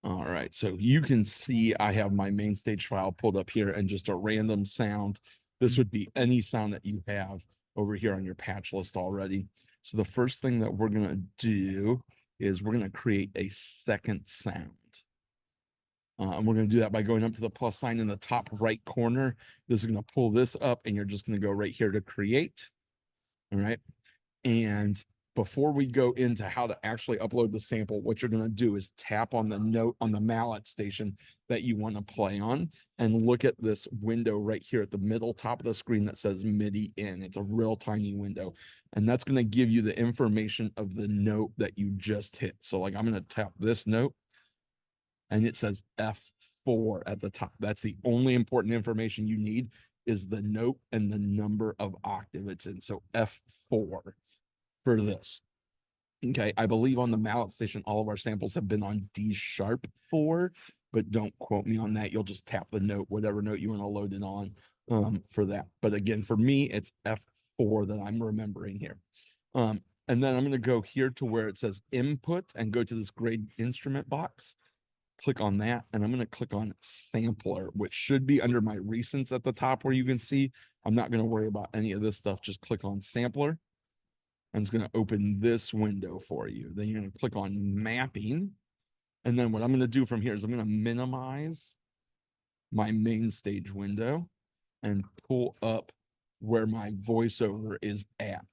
All right, so you can see I have my MainStage file pulled up here and just a random sound. This would be any sound that you have over here on your patch list already. So the first thing that we're gonna do is we're gonna create a second sound. And we're going to do that by going up to the plus sign in the top right corner. This is going to pull this up, and you're just going to go right here to create. All right. And before we go into how to actually upload the sample, what you're going to do is tap on the note on the mallet station that you want to play on and look at this window right here at the middle top of the screen that says MIDI in. It's a real tiny window. And that's going to give you the information of the note that you just hit. So like I'm going to tap this note and it says F4 at the top. That's the only important information you need is the note and the number of octave it's in. So F4 for this. Okay, I believe on the mallet station, all of our samples have been on D#4, but don't quote me on that. You'll just tap the note, whatever note you want to load it on for that. But again, for me, it's F4 that I'm remembering here. And then I'm going to go here to where it says input and go to this grade instrument box. Click on that, and I'm going to click on sampler, which should be under my recents at the top where you can see. I'm not going to worry about any of this stuff. Just click on sampler, and it's going to open this window for you. Then you're going to click on mapping, and then what I'm going to do from here is I'm going to minimize my MainStage window and pull up where my voiceover is at.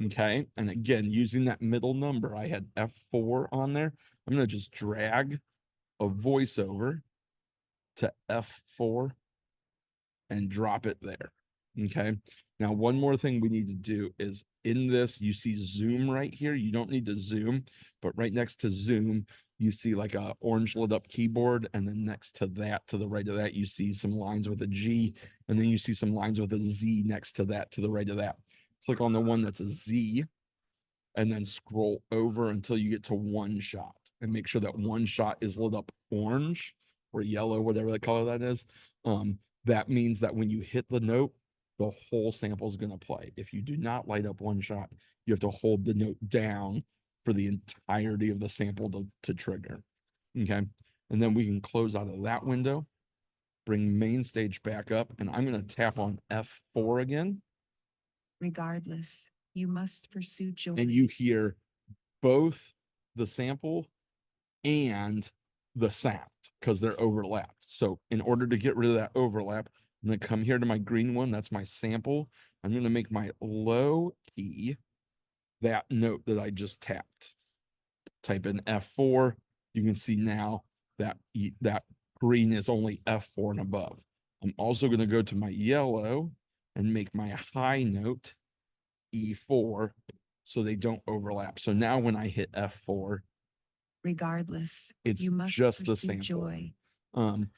Okay, and again, using that middle number, I had F4 on there. I'm going to just drag a voiceover to F4 and drop it there. Okay. Now, one more thing we need to do is in this, you see zoom right here. You don't need to zoom, but right next to zoom, you see like a orange lit up keyboard. And then next to that, to the right of that, you see some lines with a G. And then you see some lines with a Z next to that, to the right of that. Click on the one that's a Z and then scroll over until you get to one shot and make sure that one shot is lit up orange or yellow, whatever the color that is. That means that when you hit the note, the whole sample is going to play. If you do not light up one shot, you have to hold the note down for the entirety of the sample to trigger. Okay. And then we can close out of that window, bring MainStage back up, and I'm going to tap on F4 again. Regardless, you must pursue joy. And you hear both the sample and the sound because they're overlapped. So in order to get rid of that overlap, I'm going to come here to my green one. That's my sample. I'm going to make my low key that note that I just tapped. Type in F4. You can see now that that green is only F4 and above. I'm also going to go to my yellow and make my high note E4 so they don't overlap. So now when I hit F4, regardless, it's you must just the pursue sample. joy.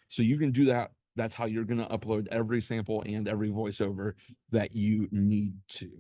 So you can do that. That's how you're going to upload every sample and every voiceover that you need to.